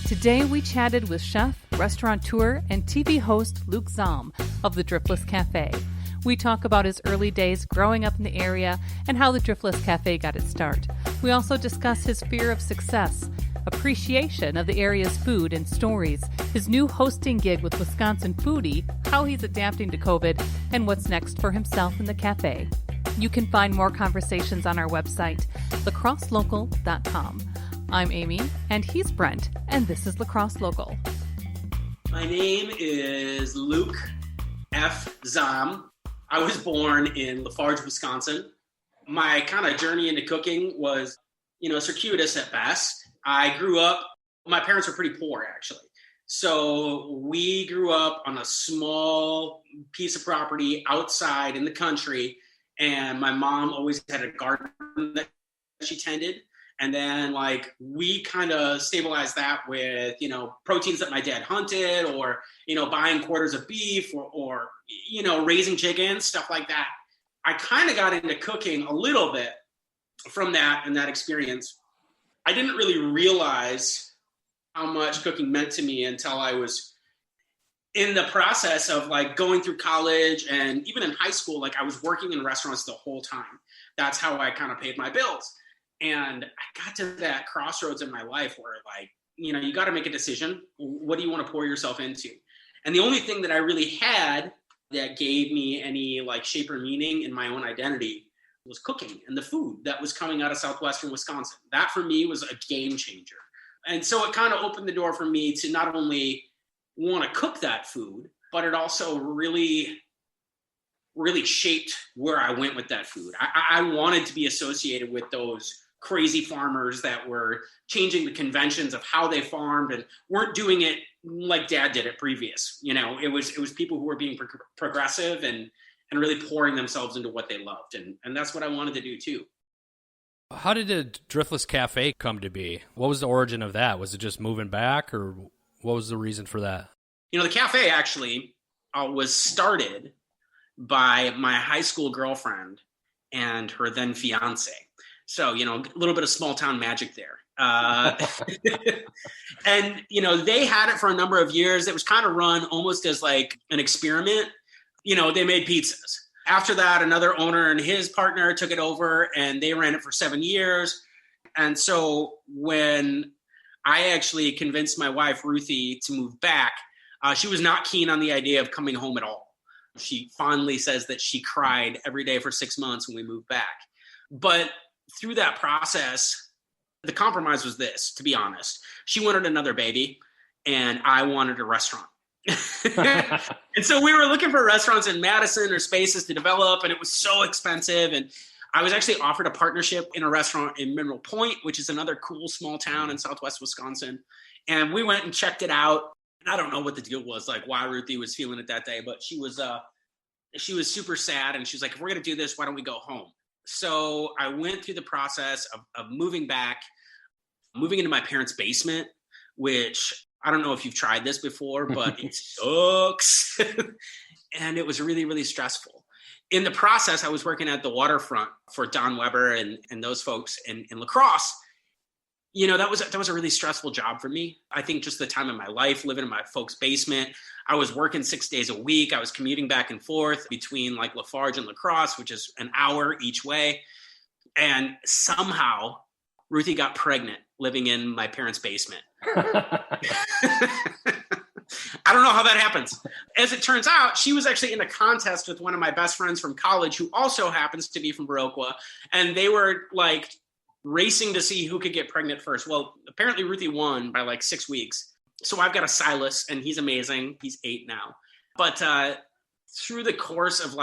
Today we chatted with chef, restaurateur, and TV host Luke Zahm of the Driftless Cafe. We talk about his early days growing up in the area and how the Driftless Cafe got its start. We also discuss his fear of success, appreciation of the area's food and stories, his new hosting gig with Wisconsin Foodie, how he's adapting to COVID, and what's next for himself in the cafe. You can find more conversations on our website, lacrosselocal.com. I'm Amy, and he's Brent, and this is Lacrosse Local. My name is Luke F. Zahm. I was born in Lafarge, Wisconsin. My kind of journey into cooking was, circuitous at best. I grew up, my parents were pretty poor, actually. So we grew up on a small piece of property outside in the country, and my mom always had a garden that she tended. And then, we kind of stabilized that with, proteins that my dad hunted or, buying quarters of beef or raising chickens, stuff like that. I kind of got into cooking a little bit from that and that experience. I didn't really realize how much cooking meant to me until I was in the process of, going through college and even in high school. I was working in restaurants the whole time. That's how I kind of paid my bills. And I got to that crossroads in my life where, you got to make a decision. What do you want to pour yourself into? And the only thing that I really had that gave me any, shape or meaning in my own identity was cooking and the food that was coming out of southwestern Wisconsin. That, for me, was a game changer. And so it kind of opened the door for me to not only want to cook that food, but it also really shaped where I went with that food. I wanted to be associated with those crazy farmers that were changing the conventions of how they farmed and weren't doing it like Dad did it previous. It was people who were being progressive and really pouring themselves into what they loved. And that's what I wanted to do too. How did the Driftless Cafe come to be? What was the origin of that? Was it just moving back, or what was the reason for that? The cafe actually was started by my high school girlfriend and her then fiance. So, a little bit of small town magic there. And, they had it for a number of years. It was kind of run almost as an experiment. They made pizzas. After that, another owner and his partner took it over and they ran it for 7 years. And so when I actually convinced my wife, Ruthie, to move back, she was not keen on the idea of coming home at all. She fondly says that she cried every day for 6 months when we moved back. But through that process, the compromise was this, to be honest. She wanted another baby, and I wanted a restaurant. And so we were looking for restaurants in Madison or spaces to develop, and it was so expensive. And I was actually offered a partnership in a restaurant in Mineral Point, which is another cool small town in southwest Wisconsin. And we went and checked it out. And I don't know what the deal was, why Ruthie was feeling it that day, but she was super sad. And she was like, if we're going to do this, why don't we go home? So I went through the process of moving into my parents' basement, which I don't know if you've tried this before, but it sucks. And it was really, really stressful. In the process, I was working at the waterfront for Don Weber and those folks in La Crosse. That was a really stressful job for me. I think just the time of my life, living in my folks' basement. I was working 6 days a week. I was commuting back and forth between Lafarge and La Crosse, which is an hour each way. And somehow Ruthie got pregnant living in my parents' basement. I don't know how that happens. As it turns out, she was actually in a contest with one of my best friends from college who also happens to be from Viroqua. And they were racing to see who could get pregnant first. Well, apparently Ruthie won by 6 weeks. So I've got a Silas, and he's amazing. He's 8 now. But through the course of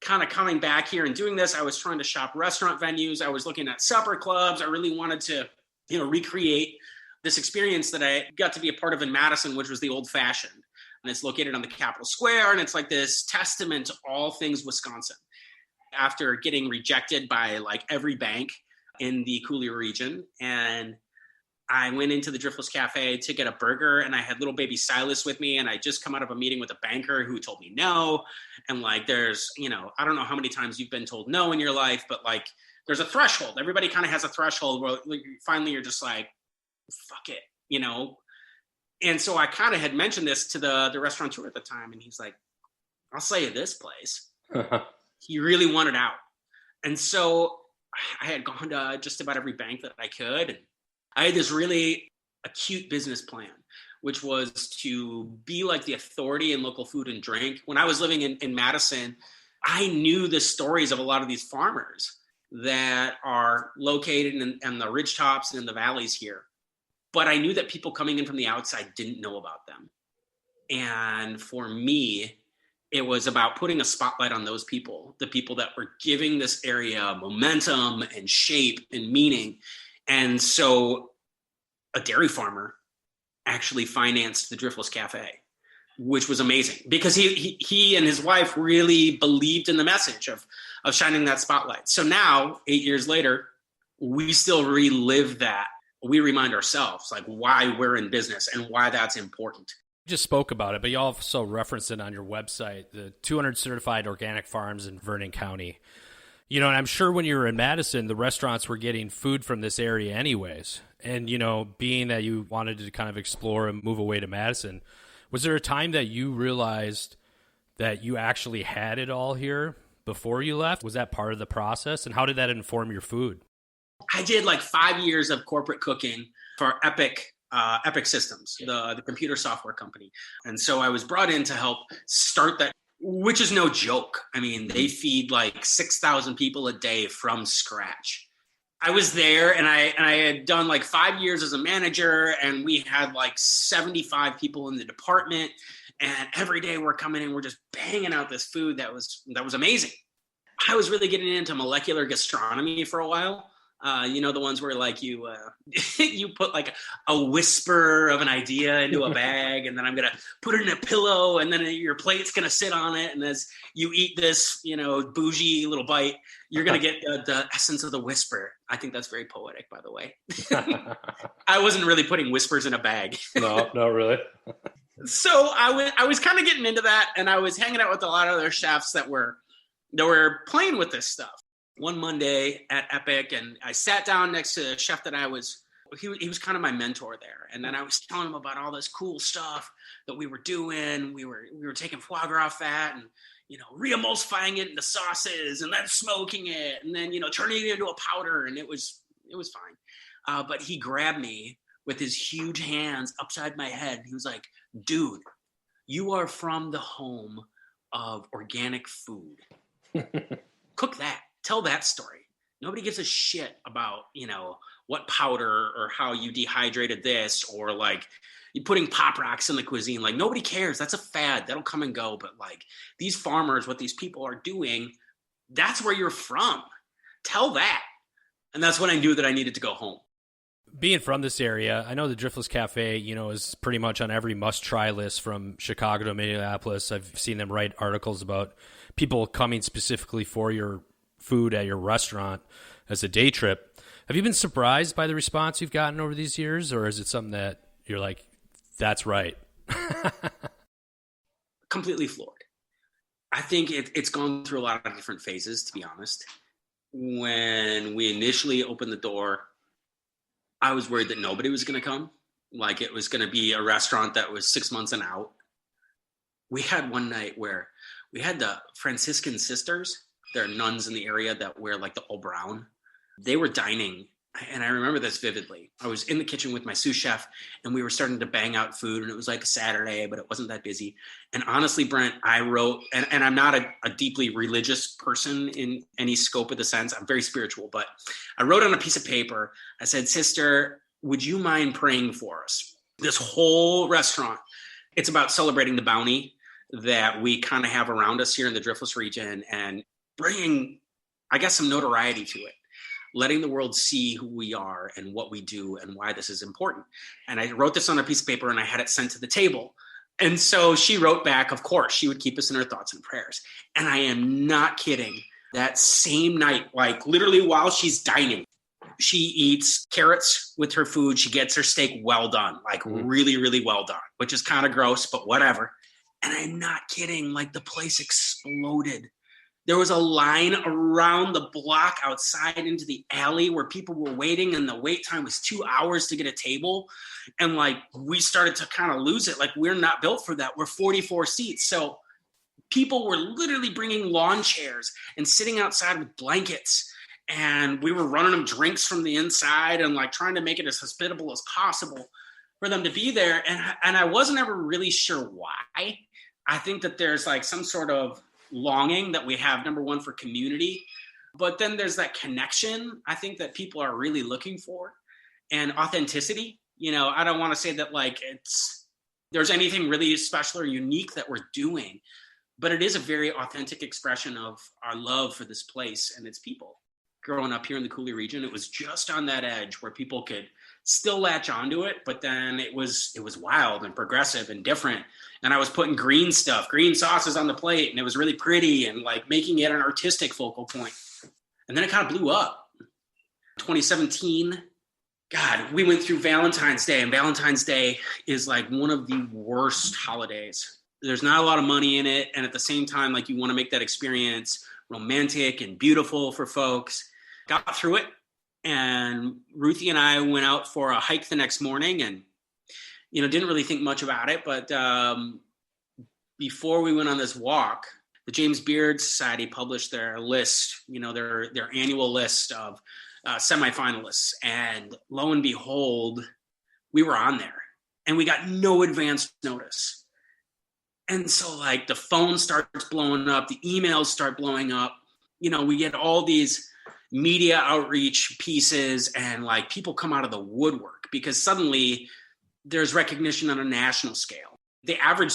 kind of coming back here and doing this, I was trying to shop restaurant venues. I was looking at supper clubs. I really wanted to, recreate this experience that I got to be a part of in Madison, which was the Old Fashioned. And it's located on the Capitol Square. And it's this testament to all things Wisconsin. After getting rejected by every bank in the Coulee region. And I went into the Driftless Cafe to get a burger, and I had little baby Silas with me, and I just come out of a meeting with a banker who told me no. And there's, I don't know how many times you've been told no in your life, but there's a threshold. Everybody kind of has a threshold where finally you're just fuck it. you know? And so I kind of had mentioned this to the restaurateur at the time, and he's like, I'll sell you this place. He really wanted out. And so I had gone to just about every bank that I could. And I had this really acute business plan, which was to be like the authority in local food and drink. When I was living in Madison, I knew the stories of a lot of these farmers that are located in the ridgetops and in the valleys here. But I knew that people coming in from the outside didn't know about them. And for me, it was about putting a spotlight on those people, the people that were giving this area momentum and shape and meaning. And so a dairy farmer actually financed the Driftless Cafe, which was amazing because he and his wife really believed in the message of shining that spotlight. So now, 8 years later, we still relive that. We remind ourselves like why we're in business and why that's important. You just spoke about it, but you also referenced it on your website, the 200 certified organic farms in Vernon County. You know, and I'm sure when you were in Madison, the restaurants were getting food from this area anyways. And, you know, being that you wanted to kind of explore and move away to Madison, was there a time that you realized that you actually had it all here before you left? Was that part of the process? And how did that inform your food? I did like 5 years of corporate cooking for Epic Systems, the computer software company. And so I was brought in to help start that, which is no joke. I mean, they feed like 6,000 people a day from scratch. I was there and I had done like 5 years as a manager, and we had like 75 people in the department. And every day we're coming in, we're just banging out this food that was amazing. I was really getting into molecular gastronomy for a while. You know, the ones where like you you put like a whisper of an idea into a bag, and then I'm going to put it in a pillow, and then your plate's going to sit on it. And as you eat this, you know, bougie little bite, you're going to get the essence of the whisper. I think that's very poetic, by the way. I wasn't really putting whispers in a bag. No, not really. So I was kind of getting into that, and I was hanging out with a lot of other chefs that were playing with this stuff. One Monday at Epic, and I sat down next to a chef that he was kind of my mentor there. And then I was telling him about all this cool stuff that we were doing. We were taking foie gras fat and, you know, re-emulsifying it into sauces and then smoking it and then, you know, turning it into a powder. And it was fine. But he grabbed me with his huge hands upside my head. He was like, dude, you are from the home of organic food. Cook that. Tell that story. Nobody gives a shit about, you know, what powder or how you dehydrated this or like you putting Pop Rocks in the cuisine. Like nobody cares. That's a fad. That'll come and go. But like these farmers, what these people are doing, that's where you're from. Tell that. And that's when I knew that I needed to go home. Being from this area, I know the Driftless Cafe, you know, is pretty much on every must-try list from Chicago to Minneapolis. I've seen them write articles about people coming specifically for your food at your restaurant as a day trip. Have you been surprised by the response you've gotten over these years, or is it something that you're like, that's right? Completely floored. I think it's gone through a lot of different phases, to be honest. When we initially opened the door, I was worried that nobody was going to come. Like it was going to be a restaurant that was 6 months and out. We had one night where we had the Franciscan sisters. They're nuns in the area that wear like the all brown. They were dining, and I remember this vividly. I was in the kitchen with my sous chef, and we were starting to bang out food, and it was like a Saturday, but it wasn't that busy. And honestly, Brent, I wrote, and I'm not a deeply religious person in any scope of the sense. I'm very spiritual, but I wrote on a piece of paper, I said, sister, would you mind praying for us? This whole restaurant, it's about celebrating the bounty that we kind of have around us here in the Driftless region and bringing, I guess, some notoriety to it, letting the world see who we are and what we do and why this is important. And I wrote this on a piece of paper and I had it sent to the table. And so she wrote back, of course, she would keep us in her thoughts and prayers. And I am not kidding. That same night, like literally while she's dining, she eats carrots with her food. She gets her steak well done, like really, really well done, which is kind of gross, but whatever. And I'm not kidding. Like the place exploded. There was a line around the block outside into the alley where people were waiting, and the wait time was 2 hours to get a table. And like, we started to kind of lose it. Like, we're not built for that. We're 44 seats. So people were literally bringing lawn chairs and sitting outside with blankets. And we were running them drinks from the inside and like trying to make it as hospitable as possible for them to be there. And I wasn't ever really sure why. I think that there's like some sort of longing that we have, number one, for community, but then there's that connection I think that people are really looking for, and authenticity. You know, I don't want to say that like there's anything really special or unique that we're doing, but it is a very authentic expression of our love for this place and its people. Growing up here in the Cooley region, it was just on that edge where people could still latch onto it, but then it was wild and progressive and different. And I was putting green sauces on the plate, and it was really pretty and like making it an artistic focal point. And then it kind of blew up. 2017, God, we went through Valentine's Day, and Valentine's Day is like one of the worst holidays. There's not a lot of money in it, and at the same time, like, you want to make that experience romantic and beautiful for folks. Got through it, and Ruthie and I went out for a hike the next morning, and you know, didn't really think much about it. But before we went on this walk, the James Beard Society published their list, you know, their annual list of semifinalists, and lo and behold, we were on there, and we got no advance notice. And so like the phone starts blowing up, the emails start blowing up, you know, we get all these media outreach pieces, and like people come out of the woodwork because suddenly there's recognition on a national scale. The average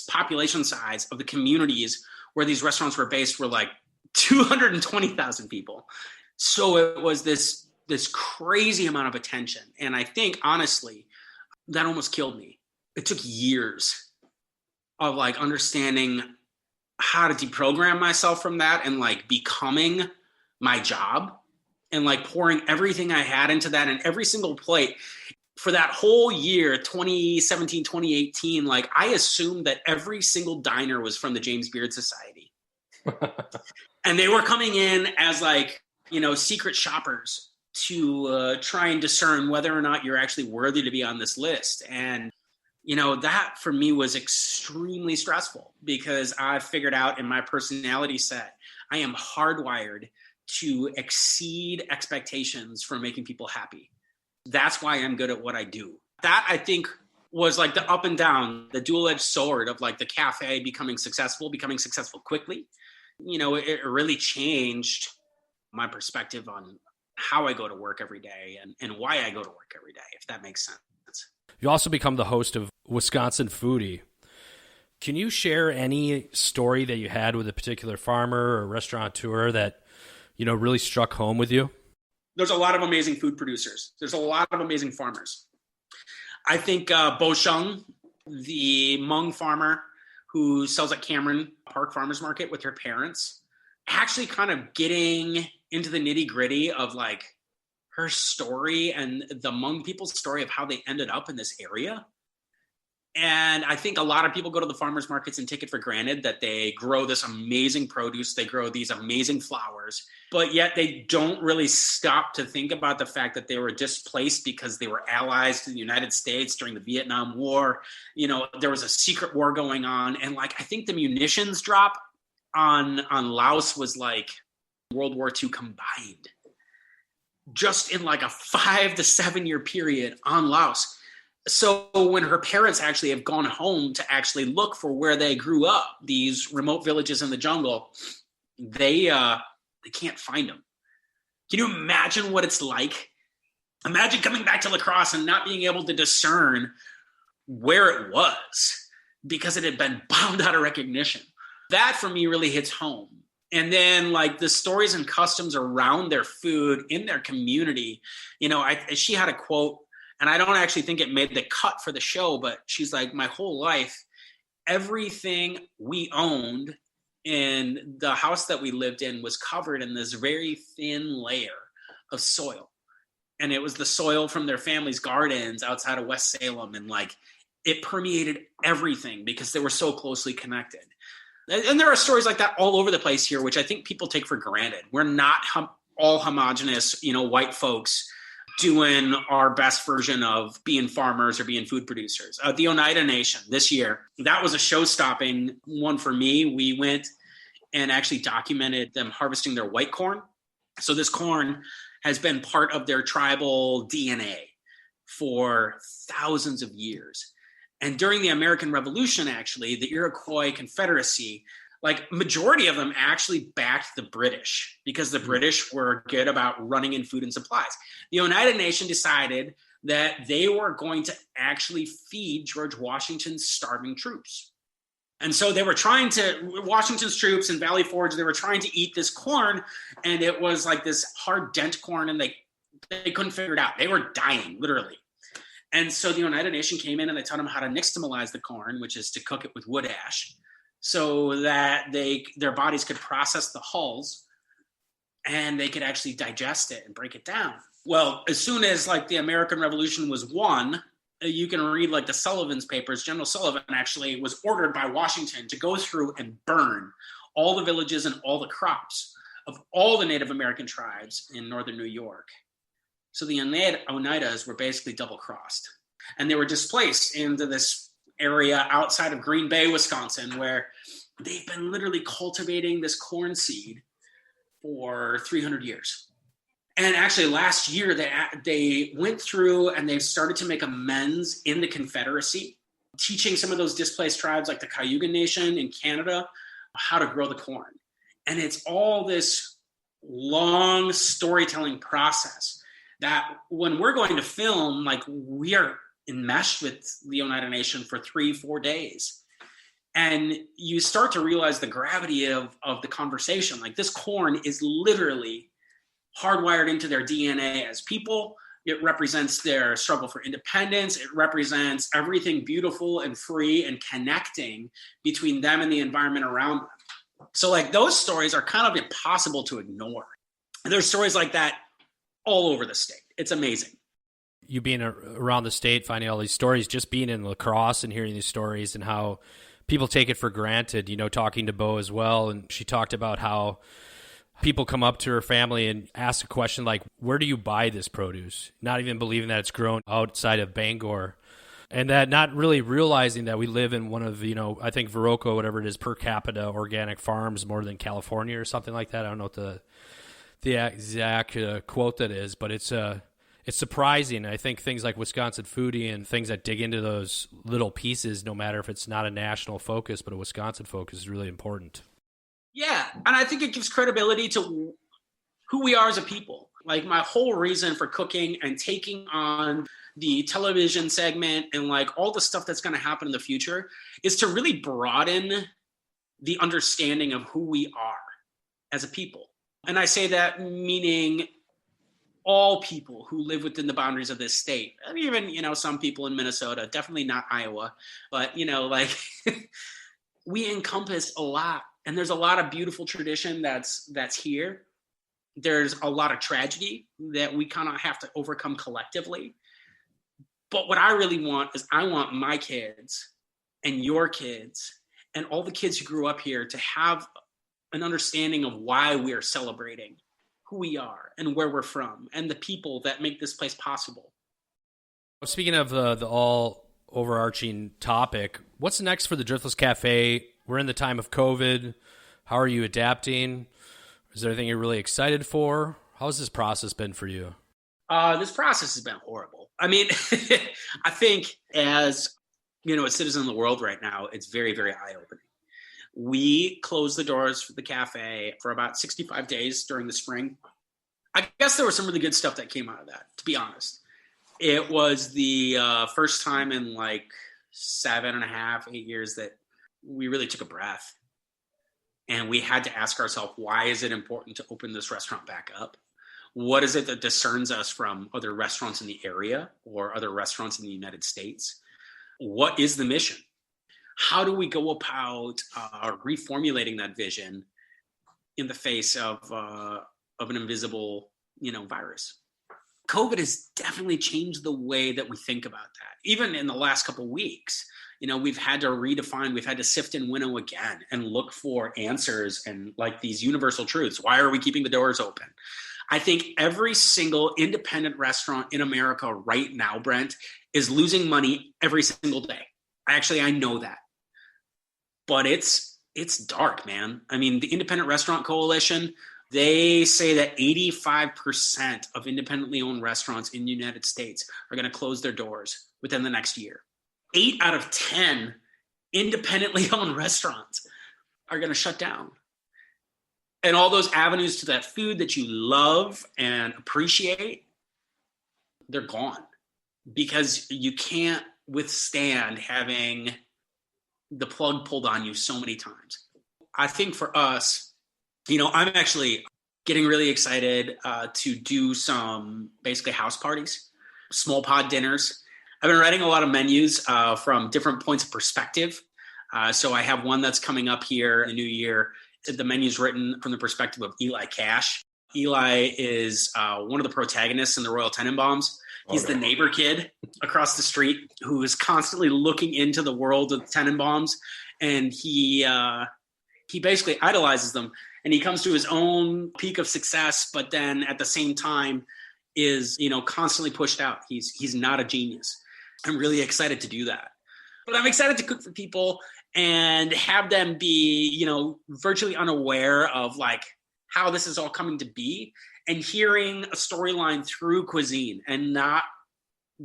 population size of the communities where these restaurants were based were like 220,000 people. So it was this crazy amount of attention. And I think, honestly, that almost killed me. It took years of like understanding how to deprogram myself from that and like becoming my job, and like pouring everything I had into that, and every single plate. For that whole year, 2017, 2018, like, I assumed that every single diner was from the James Beard Society. And they were coming in as like, you know, secret shoppers to try and discern whether or not you're actually worthy to be on this list. And, you know, that for me was extremely stressful, because I figured out in my personality set, I am hardwired to exceed expectations for making people happy. That's why I'm good at what I do. That, I think, was like the up and down, the dual-edged sword of like the cafe becoming successful quickly. You know, it really changed my perspective on how I go to work every day and why I go to work every day, if that makes sense. You also become the host of Wisconsin Foodie. Can you share any story that you had with a particular farmer or restaurateur that, you know, really struck home with you? There's a lot of amazing food producers. There's a lot of amazing farmers. I think Bo Sheng, the Hmong farmer who sells at Cameron Park Farmers Market with her parents, actually kind of getting into the nitty gritty of like her story and the Hmong people's story of how they ended up in this area. And I think a lot of people go to the farmers markets and take it for granted that they grow this amazing produce, they grow these amazing flowers, but yet they don't really stop to think about the fact that they were displaced because they were allies to the United States during the Vietnam War. You know, there was a secret war going on. And like, I think the munitions drop on Laos was like World War II combined, just in like a 5 to 7 year period on Laos. So when her parents actually have gone home to actually look for where they grew up, these remote villages in the jungle, they can't find them. Can you imagine what it's like? Imagine coming back to La Crosse and not being able to discern where it was because it had been bombed out of recognition. That for me really hits home. And then like the stories and customs around their food in their community, you know, she had a quote, and I don't actually think it made the cut for the show, but she's like, my whole life, everything we owned in the house that we lived in was covered in this very thin layer of soil. And it was the soil from their family's gardens outside of West Salem. And like, it permeated everything because they were so closely connected. And there are stories like that all over the place here, which I think people take for granted. We're not all homogenous, white folks doing our best version of being farmers or being food producers. The Oneida Nation this year, that was a show-stopping one for me. We went and actually documented them harvesting their white corn. So this corn has been part of their tribal DNA for thousands of years. And during the American Revolution, actually, the Iroquois Confederacy, majority of them actually backed the British because the British were good about running in food and supplies. The Oneida Nation decided that they were going to actually feed George Washington's starving troops. And so Washington's troops in Valley Forge, they were trying to eat this corn, and it was like this hard dent corn, and they couldn't figure it out. They were dying, literally. And so the Oneida Nation came in and they taught them how to nixtamalize the corn, which is to cook it with wood ash, so that their bodies could process the hulls and they could actually digest it and break it down. Well, as soon as the American Revolution was won, you can read the Sullivan's papers. General Sullivan actually was ordered by Washington to go through and burn all the villages and all the crops of all the Native American tribes in northern New York. So the Oneidas were basically double-crossed. And they were displaced into this area outside of Green Bay, Wisconsin, where they've been literally cultivating this corn seed for 300 years. And actually last year, they went through and they started to make amends in the Confederacy, teaching some of those displaced tribes like the Cayuga Nation in Canada how to grow the corn. And it's all this long storytelling process that when we're going to film, we are enmeshed with the Oneida Nation for 3-4 days. And you start to realize the gravity of the conversation. This corn is literally hardwired into their DNA as people. It represents their struggle for independence. It represents everything beautiful and free and connecting between them and the environment around them. So those stories are kind of impossible to ignore. And there's stories like that all over the state. It's amazing. You being around the state, finding all these stories, just being in La Crosse and hearing these stories and how people take it for granted, talking to Bo as well. And she talked about how people come up to her family and ask a question like, where do you buy this produce? Not even believing that it's grown outside of Bangor. And that not really realizing that we live in one of, I think Viroqua, whatever it is, per capita organic farms more than California or something like that. I don't know what the exact quote that is, but it's surprising. I think things like Wisconsin Foodie and things that dig into those little pieces, no matter if it's not a national focus, but a Wisconsin focus, is really important. Yeah, and I think it gives credibility to who we are as a people. My whole reason for cooking and taking on the television segment and all the stuff that's going to happen in the future is to really broaden the understanding of who we are as a people. And I say that meaning all people who live within the boundaries of this state, and even, some people in Minnesota, definitely not Iowa, but, we encompass a lot. And there's a lot of beautiful tradition that's here. There's a lot of tragedy that we kind of have to overcome collectively. But what I really want is I want my kids and your kids and all the kids who grew up here to have an understanding of why we are celebrating who we are and where we're from and the people that make this place possible. Speaking of the all overarching topic, what's next for the Driftless Cafe? We're in the time of COVID. How are you adapting? Is there anything you're really excited for? How has this process been for you? This process has been horrible. I mean, I think as, a citizen of the world right now, it's very, very eye-opening. We closed the doors for the cafe for about 65 days during the spring. I guess there was some really good stuff that came out of that, to be honest. It was the first time in 7.5, 8 years that we really took a breath. And we had to ask ourselves, why is it important to open this restaurant back up? What is it that discerns us from other restaurants in the area or other restaurants in the United States? What is the mission? How do we go about reformulating that vision in the face of an invisible, virus? COVID has definitely changed the way that we think about that. Even in the last couple of weeks, we've had to redefine, we've had to sift and winnow again and look for answers and like these universal truths. Why are we keeping the doors open? I think every single independent restaurant in America right now, Brent, is losing money every single day. I know that. But it's dark, man. I mean, the Independent Restaurant Coalition, they say that 85% of independently owned restaurants in the United States are going to close their doors within the next year. 8 out of 10 independently owned restaurants are going to shut down. And all those avenues to that food that you love and appreciate, they're gone because you can't withstand having the plug pulled on you so many times. I think for us, I'm actually getting really excited to do some basically house parties, small pod dinners. I've been writing a lot of menus from different points of perspective. So I have one that's coming up here in the new year. The menu's written from the perspective of Eli Cash. Eli is one of the protagonists in the Royal Tenenbaums. He's the neighbor kid across the street who is constantly looking into the world of Tenenbaums, and he basically idolizes them. And he comes to his own peak of success, but then at the same time is constantly pushed out. He's not a genius. I'm really excited to do that. But I'm excited to cook for people and have them be, virtually unaware of like how this is all coming to be and hearing a storyline through cuisine and not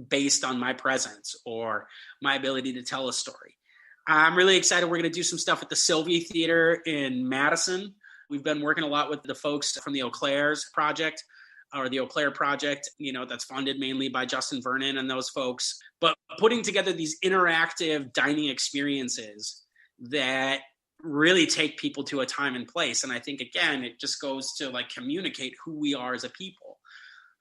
based on my presence or my ability to tell a story. I'm really excited. We're going to do some stuff at the Sylvie Theater in Madison. We've been working a lot with the folks from the Eau Claire's project, or the Eau Claire project, that's funded mainly by Justin Vernon and those folks. But putting together these interactive dining experiences that really take people to a time and place. And I think, again, it just goes to like communicate who we are as a people.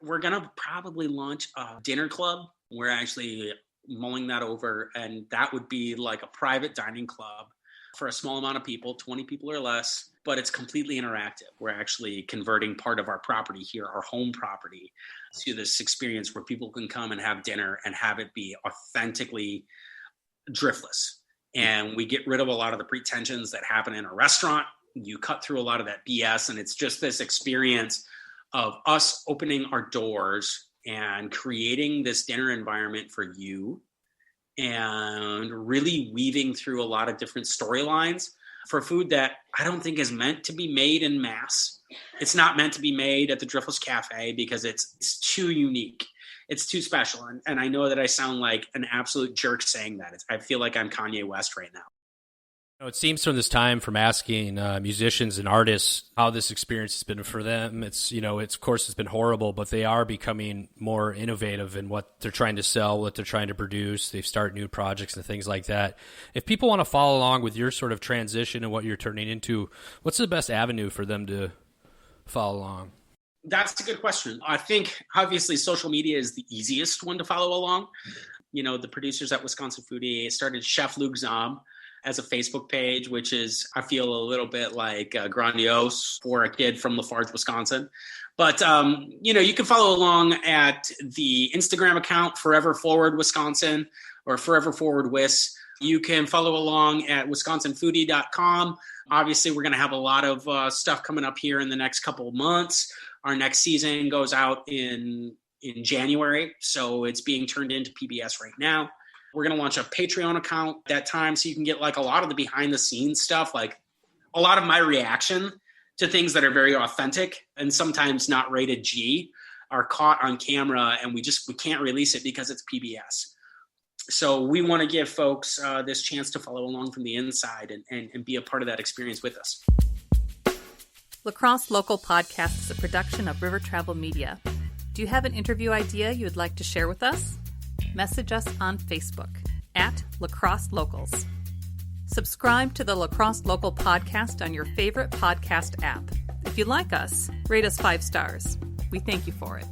We're going to probably launch a dinner club. We're actually mulling that over. And that would be like a private dining club for a small amount of people, 20 people or less, but it's completely interactive. We're actually converting part of our property here, our home property, to this experience where people can come and have dinner and have it be authentically driftless. And we get rid of a lot of the pretensions that happen in a restaurant. You cut through a lot of that BS, and it's just this experience of us opening our doors and creating this dinner environment for you and really weaving through a lot of different storylines for food that I don't think is meant to be made in mass. It's not meant to be made at the Driftless Cafe because it's too unique. It's too special. And I know that I sound like an absolute jerk saying that. I feel like I'm Kanye West right now. It seems from this time, from asking musicians and artists how this experience has been for them, it's of course it's been horrible, but they are becoming more innovative in what they're trying to sell, what they're trying to produce. They start new projects and things like that. If people want to follow along with your sort of transition and what you're turning into, what's the best avenue for them to follow along? That's a good question. I think obviously social media is the easiest one to follow along. The producers at Wisconsin Foodie started Chef Luke Zahm as a Facebook page, which is, I feel, a little bit like grandiose for a kid from Lafarge, Wisconsin. But, you can follow along at the Instagram account, Forever Forward Wisconsin, or Forever Forward Wis. You can follow along at wisconsinfoodie.com. Obviously, we're going to have a lot of stuff coming up here in the next couple of months. Our next season goes out in January, so it's being turned into PBS right now. We're going to launch a Patreon account at that time so you can get like a lot of the behind the scenes stuff, like a lot of my reaction to things that are very authentic and sometimes not rated G are caught on camera, and we can't release it because it's PBS. So we want to give folks this chance to follow along from the inside and be a part of that experience with us. Lacrosse Local Podcast is a production of River Travel Media. Do you have an interview idea you would like to share with us? Message us on Facebook at Lacrosse Locals. Subscribe to the Lacrosse Local Podcast on your favorite podcast app. If you like us, rate us 5 stars. We thank you for it.